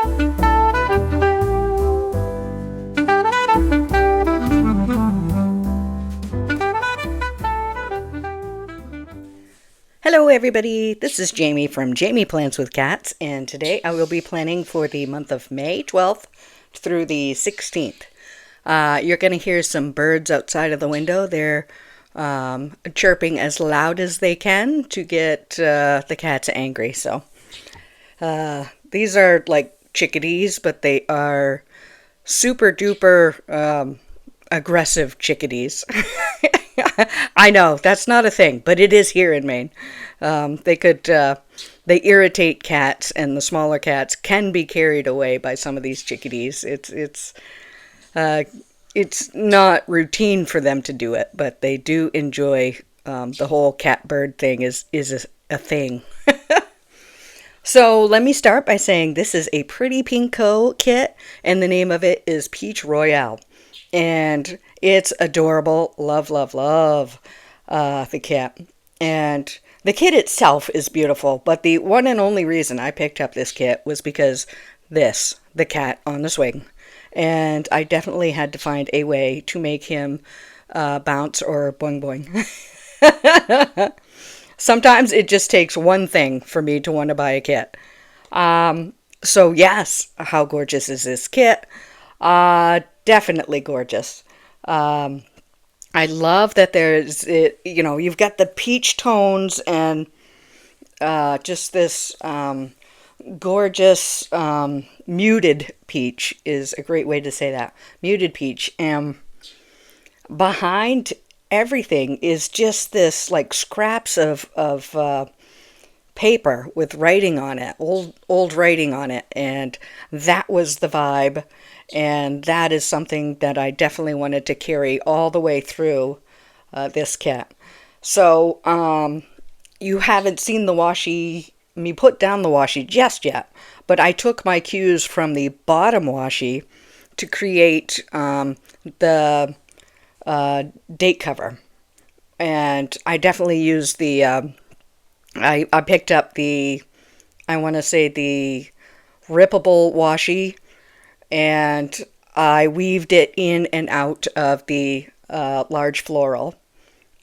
Hello everybody, this is Jamie from Jamie Plans with Cats, and today I will be planning for the month of May 12th through the 16th. You're going to hear some birds outside of the window. They're chirping as loud as they can to get the cats angry. So these are like chickadees, but they are super duper aggressive chickadees. I know that's not a thing, but it is here in Maine. They irritate cats, and the smaller cats can be carried away by some of these chickadees. It's not routine for them to do it, but they do enjoy the whole cat bird thing is a thing. So let me start by saying this is a Pretty Pinko kit, and the name of it is Peach Royale. And it's adorable. Love, love, love the cat. And the kit itself is beautiful, but the one and only reason I picked up this kit was because the cat on the swing. And I definitely had to find a way to make him bounce or boing boing. Sometimes it just takes one thing for me to want to buy a kit. So yes, how gorgeous is this kit? Definitely gorgeous. I love that you've got the peach tones and just this gorgeous muted peach is a great way to say that. Muted peach. And behind everything is just this like scraps of paper with writing on it, old writing on it, and that was the vibe. And that is something that I definitely wanted to carry all the way through this kit. So you haven't seen me put down the washi just yet, but I took my cues from the bottom washi to create the date cover. And I definitely used I picked up the rippable washi, and I weaved it in and out of the large floral.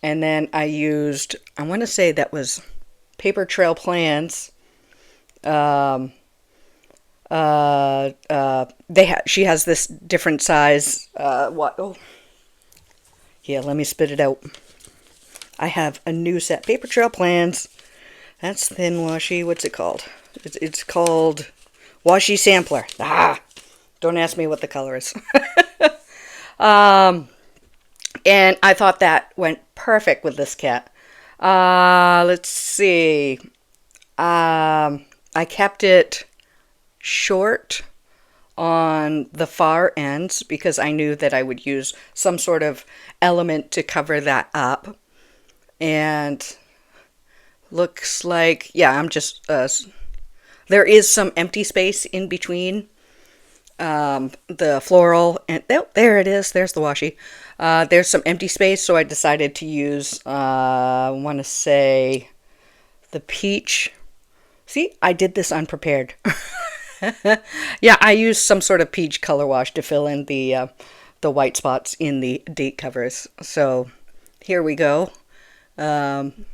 And then I used, I want to say that was Paper Trail Plans. She has this different size. Yeah, let me spit it out. I have a new set, Paper Trail Plans. That's thin washi. What's it called? It's called Washi Sampler. Don't ask me what the color is. And I thought that went perfect with this kit. Let's see. I kept it short on the far ends because I knew that I would use some sort of element to cover that up. And looks like, I'm just, there is some empty space in between the floral, and there it is. There's the washi. There's some empty space, so I decided to use, I want to say, the peach. See, I did this unprepared. Yeah, I used some sort of peach color wash to fill in the white spots in the date covers. So here we go. And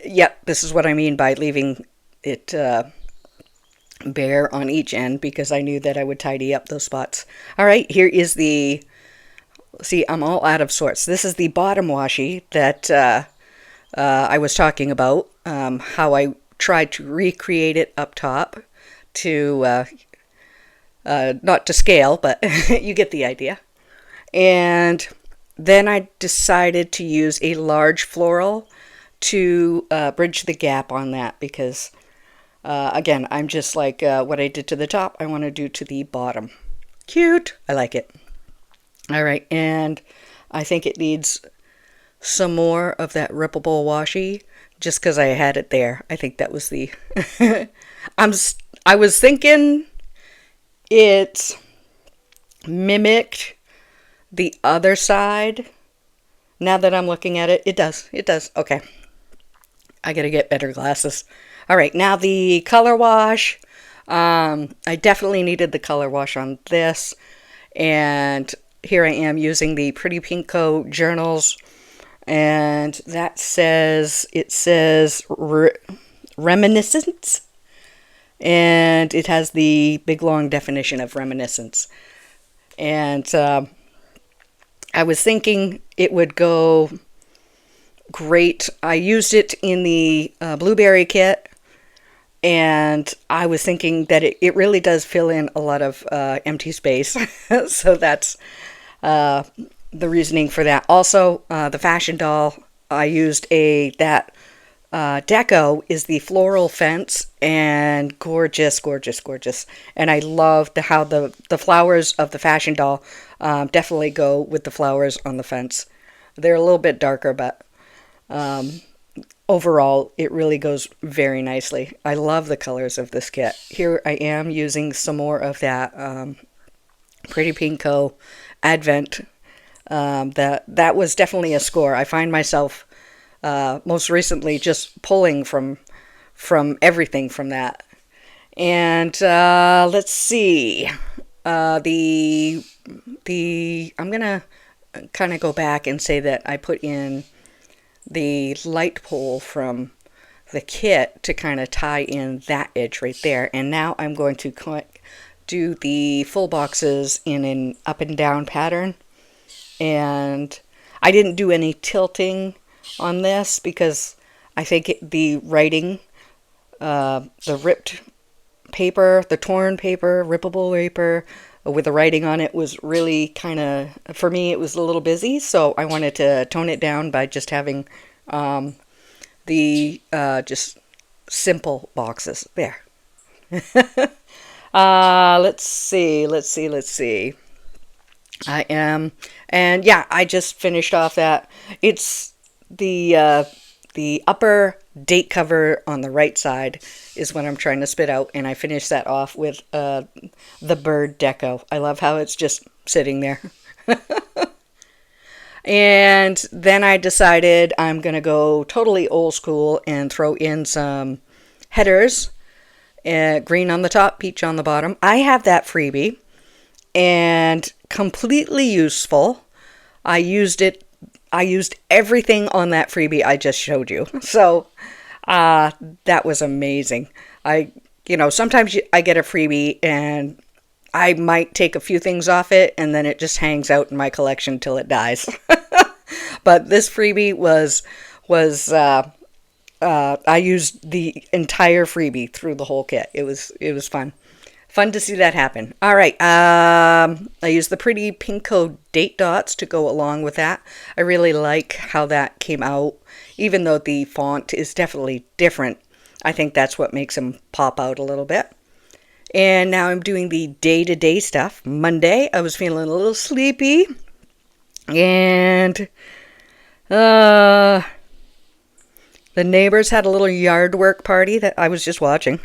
yeah, this is what I mean by leaving it bare on each end, because I knew that I would tidy up those spots. All right, here is see, I'm all out of sorts. This is the bottom washi that I was talking about, how I tried to recreate it up top to, not to scale, but you get the idea. And then I decided to use a large floral to bridge the gap on that, because again, I'm just like what I did to the top, I want to do to the bottom. Cute. I like it. All right, and I think it needs some more of that rippable washi just because I had it there. I think that was the I was thinking it mimicked the other side. Now that I'm looking at it, it does. Okay. I gotta get better glasses. All right, now the color wash. I definitely needed the color wash on this, and here I am using the Pretty Pinko journals, and it says reminiscence, and it has the big long definition of reminiscence. And I was thinking it would go great. I used it in the blueberry kit, and I was thinking that it really does fill in a lot of empty space. So that's the reasoning for that. Also, the fashion doll, I used that deco is the floral fence, and gorgeous, gorgeous, gorgeous. And I love how the flowers of the fashion doll definitely go with the flowers on the fence. They're a little bit darker, but overall, it really goes very nicely. I love the colors of this kit. Here I am using some more of that Pretty Pinko Advent. That was definitely a score. I find myself most recently just pulling from everything from that. And let's see. I'm gonna kind of go back and say that I put in the light pole from the kit to kind of tie in that edge right there. And now I'm going to do the full boxes in an up and down pattern. And I didn't do any tilting on this because I think the writing, the ripped paper, the torn paper, rippable paper with the writing on it was really kind of, for me, it was a little busy. So I wanted to tone it down by just having the just simple boxes there. Let's see. And yeah, I just finished off that. It's the upper date cover on the right side is what I'm trying to spit out, and I finished that off with the bird deco. I love how it's just sitting there. And then I decided I'm going to go totally old school and throw in some headers. Green on the top, peach on the bottom. I have that freebie, and completely useful. I used everything on that freebie I just showed you. So that was amazing. Sometimes I get a freebie and I might take a few things off it, and then it just hangs out in my collection till it dies. But this freebie was I used the entire freebie through the whole kit. It was fun. Fun to see that happen. All right. I used the Pretty Pinko date dots to go along with that. I really like how that came out. Even though the font is definitely different, I think that's what makes them pop out a little bit. And now I'm doing the day-to-day stuff. Monday, I was feeling a little sleepy. And the neighbors had a little yard work party that I was just watching.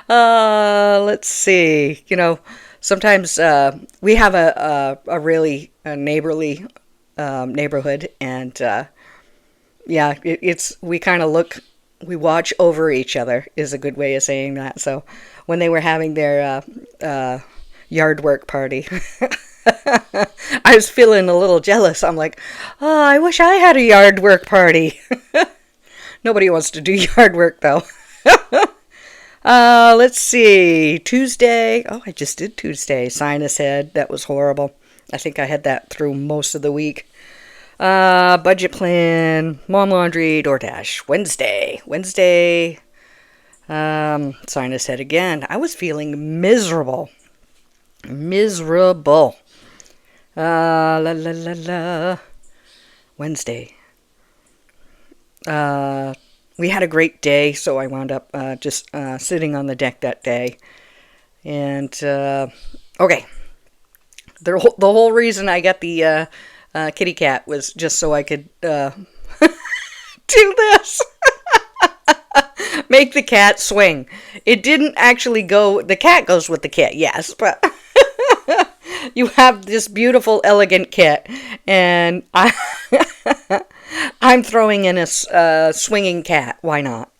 Let's see. Sometimes we have a really neighborly neighborhood, and yeah, we watch over each other is a good way of saying that. So when they were having their yard work party, I was feeling a little jealous. I'm like, oh, I wish I had a yard work party. Nobody wants to do yard work though. Let's see. Tuesday. Oh, I just did Tuesday. Sinus head. That was horrible. I think I had that through most of the week. Budget plan. Mom laundry. DoorDash. Wednesday. Sinus head again. I was feeling miserable. Wednesday. We had a great day, so I wound up just sitting on the deck that day. And, okay. The whole reason I got the kitty cat was just so I could do this. Make the cat swing. It didn't actually go... The cat goes with the kit, yes, but... You have this beautiful, elegant kit, and I'm throwing in a swinging cat. Why not?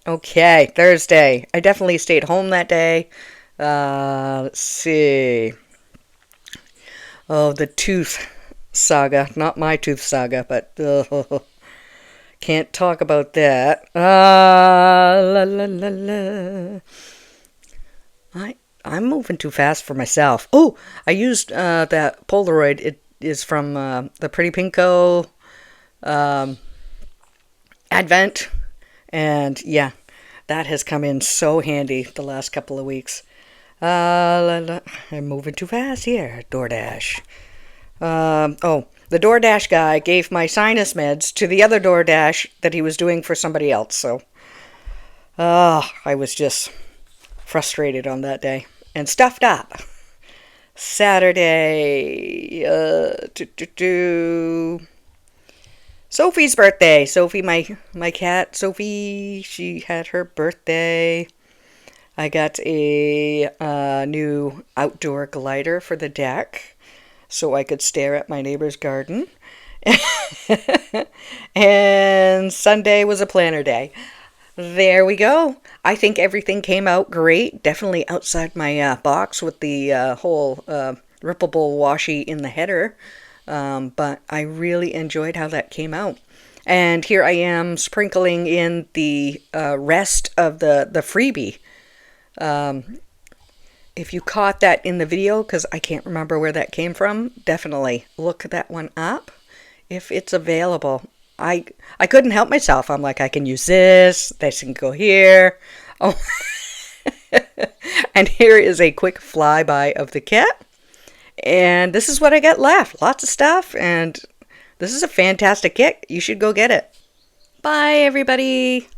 Okay, Thursday. I definitely stayed home that day. Let's see. Oh, the tooth saga. Not my tooth saga, but can't talk about that. La la la la. I'm moving too fast for myself. Oh, I used that Polaroid. It is from the Pretty Pinko um, Advent, and yeah, that has come in so handy the last couple of weeks. I'm moving too fast here. DoorDash. Oh, the DoorDash guy gave my sinus meds to the other DoorDash that he was doing for somebody else. So, I was just frustrated on that day and stuffed up. Saturday, Sophie's birthday. Sophie, my cat, Sophie, she had her birthday. I got a new outdoor glider for the deck so I could stare at my neighbor's garden. And Sunday was a planner day. There we go. I think everything came out great. Definitely outside my box with the whole rippable washi in the header. But I really enjoyed how that came out. And here I am sprinkling in the rest of the freebie. If you caught that in the video, because I can't remember where that came from, definitely look that one up if it's available. I couldn't help myself. I'm like, I can use this can go here. Oh, and here is a quick flyby of the kit. And this is what I got left. Lots of stuff, and this is a fantastic kit. You should go get it. Bye, everybody.